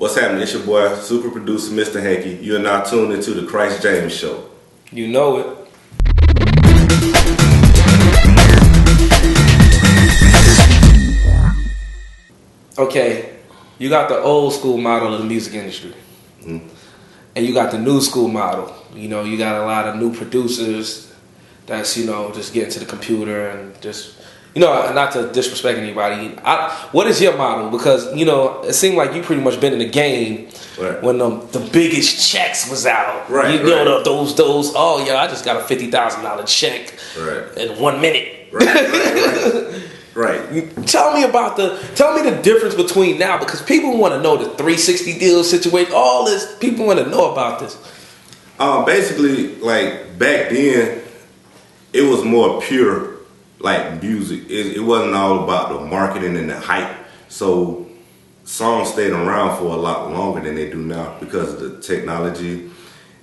What's happening? It's your boy, super producer Mr. Hanky. You are now tuned into the Christ James Show. You know it. Okay, you got the old school model of the music industry. Mm-hmm. And you got the new school model. You know, you got a lot of new producers that's, you know, just getting to the computer and just, you know, not to disrespect anybody. What is your model? Because, you know, it seemed like you pretty much been in the game when the biggest checks was out. Right. You know, those, oh, yeah, I just got a $50,000 check in 1 minute. Right. Tell me the difference between now, because people want to know the 360 deal situation. All this, people want to know about this. Basically, like back then, it was more pure, like music. It wasn't all about the marketing and the hype. So songs stayed around for a lot longer than they do now because of the technology.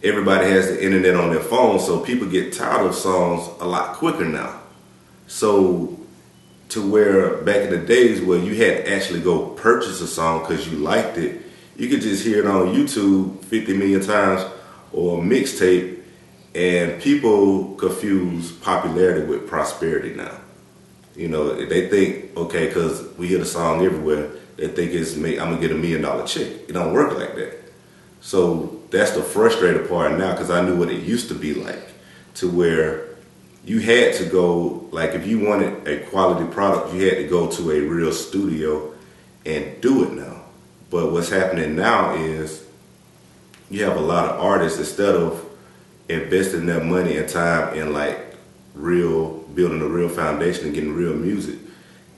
Everybody has the internet on their phone, so people get tired of songs a lot quicker now. So to where back in the days where you had to actually go purchase a song because you liked it, you could just hear it on YouTube 50 million times or a mixtape, and people confuse popularity with prosperity now. You know, they think, okay, because we hear the song everywhere, they think I'm gonna get $1 million check. It don't work like that. So that's the frustrating part now, because I knew what it used to be like, to where you had to go, like if you wanted a quality product, you had to go to a real studio and do it now. But what's happening now is you have a lot of artists, instead of investing their money and time in like building a real foundation and getting real music,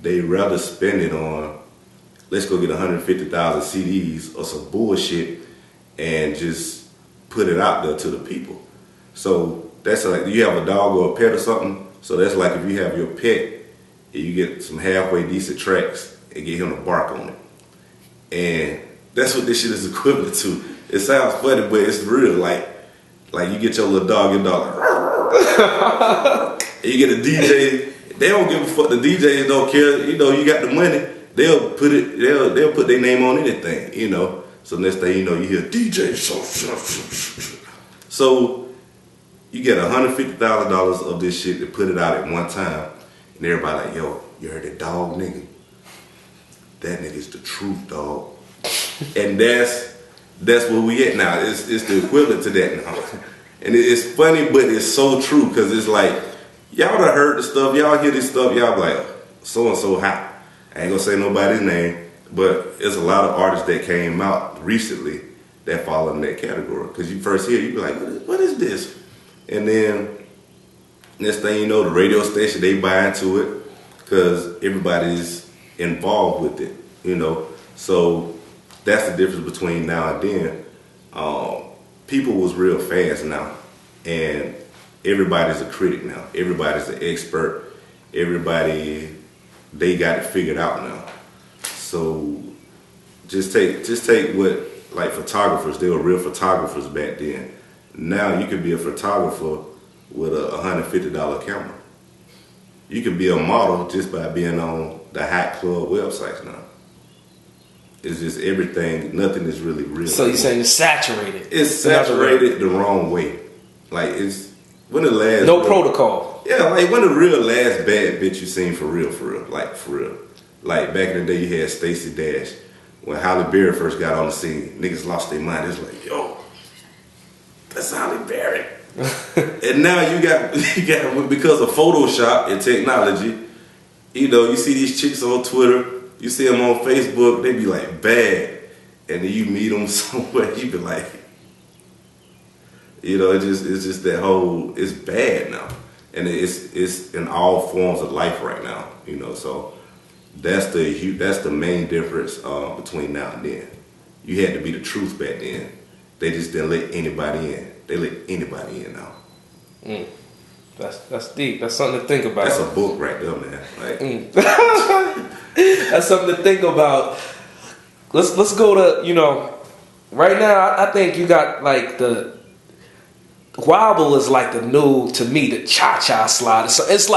they rather spend it on, let's go get 150,000 CDs or some bullshit and just put it out there to the people. So that's like, you have a dog or a pet or something, so that's like if you have your pet and you get some halfway decent tracks and get him to bark on it. And that's what this shit is equivalent to. It sounds funny, but it's real. Like you get your little dog, and you get a DJ, they don't give a fuck. The DJs don't care. You know, you got the money, they'll put their name on anything, you know. So next thing you know, you hear DJ. So you get $150,000 of this shit to put it out at one time, and everybody like, yo, you heard that dog nigga? That nigga's the truth, dog. And that's where we at now. It's the equivalent to that now. And it's funny, but it's so true, because it's like, y'all done heard the stuff, y'all hear this stuff, y'all be like, so-and-so hot. I ain't gonna say nobody's name, but there's a lot of artists that came out recently that fall in that category. Because you first hear, you be like, what is this? And then next thing you know, the radio station, they buy into it because everybody's involved with it, you know. So that's the difference between now and then. People was real fans now, and everybody's a critic now. Everybody's an expert. Everybody, they got it figured out now. So just take what, like photographers, they were real photographers back then. Now you can be a photographer with a $150 camera. You can be a model just by being on the hot club websites now. It's just everything, nothing is really real. So you're saying it's saturated? It's saturated the wrong way. Like, it's, when the last... No protocol. Yeah, like when the real last bad bitch you seen for real, like for real. Like back in the day you had Stacey Dash. When Halle Berry first got on the scene, niggas lost their mind. It's like, yo, that's Halle Berry. And now you got, because of Photoshop and technology, you know, you see these chicks on Twitter, you see them on Facebook, they be like bad. And then you meet them somewhere, you be like, you know, it's just that whole, it's bad now. And it's in all forms of life right now, you know, so that's the main difference between now and then. You had to be the truth back then. They just didn't let anybody in. They let anybody in now. That's deep. That's something to think about. That's a book right there, man. Like, that's something to think about. Let's go to, you know, right now I think you got like the wobble is like the new, to me, the cha-cha slide. So it's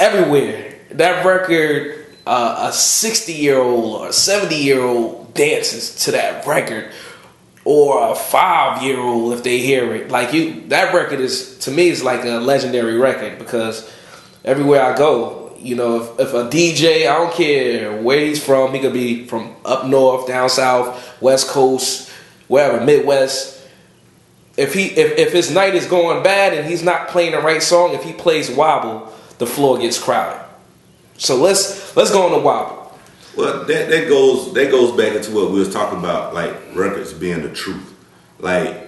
everywhere. That record a 60-year-old or a 70-year-old dances to that record, or a 5-year-old if they hear it. Like that record is, to me, is like a legendary record, because everywhere I go, you know, if a DJ, I don't care where he's from, he could be from up north, down south, west coast, wherever, Midwest. If his night is going bad and he's not playing the right song, if he plays Wobble, the floor gets crowded. So let's go on to Wobble. Well, that goes back into what we was talking about, like records being the truth. Like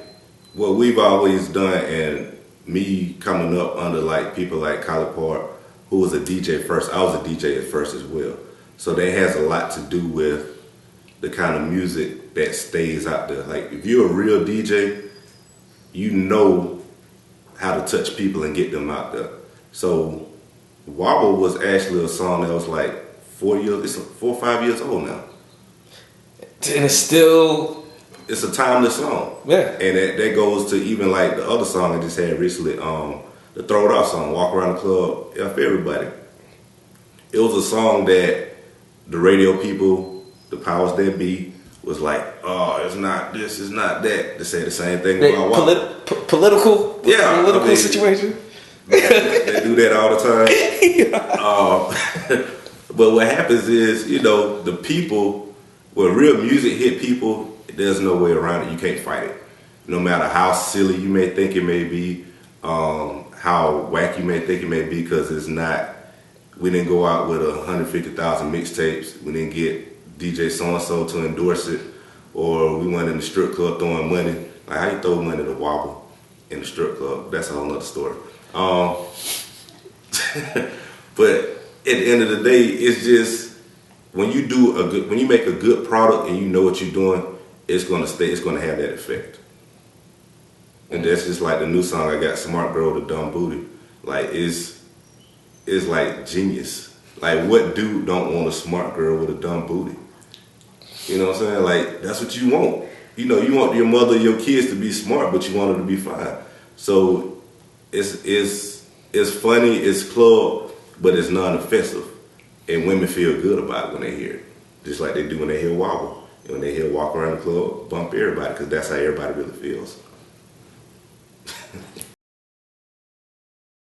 what we've always done, and me coming up under like people like Colin Park, who was a DJ first. I was a DJ at first as well. So that has a lot to do with the kind of music that stays out there. Like if you're a real DJ, you know how to touch people and get them out there. So Wobble was actually a song that was like 4 or 5 years old now. And it's a timeless song. Yeah. And that goes to even like the other song I just had recently, the Throw It Off song, Walk Around the Club, F Everybody. It was a song that the radio people, the powers that be, was like, oh, it's not this, it's not that. They say the same thing about Wobble. Political situation? They do that all the time. But what happens is, you know, the people, when real music hit people, there's no way around it. You can't fight it. No matter how silly you may think it may be, how wacky you may think it may be, because it's not. We didn't go out with 150,000 mixtapes. We didn't get DJ so-and-so to endorse it, or we went in the strip club throwing money. Like, how you throw money to Wobble in the strip club? That's a whole nother story. But at the end of the day, it's just when you make a good product and you know what you're doing, it's gonna have that effect. And that's just like the new song I got, Smart Girl with a Dumb Booty. Like it's like genius. Like what dude don't want a smart girl with a dumb booty? You know what I'm saying? Like that's what you want. You know, you want your mother and your kids to be smart, but you want them to be fine. So it's funny, it's club, but it's non-offensive. And women feel good about it when they hear it. Just like they do when they hear Wobble. And when they hear Walk Around the Club, bump everybody, because that's how everybody really feels.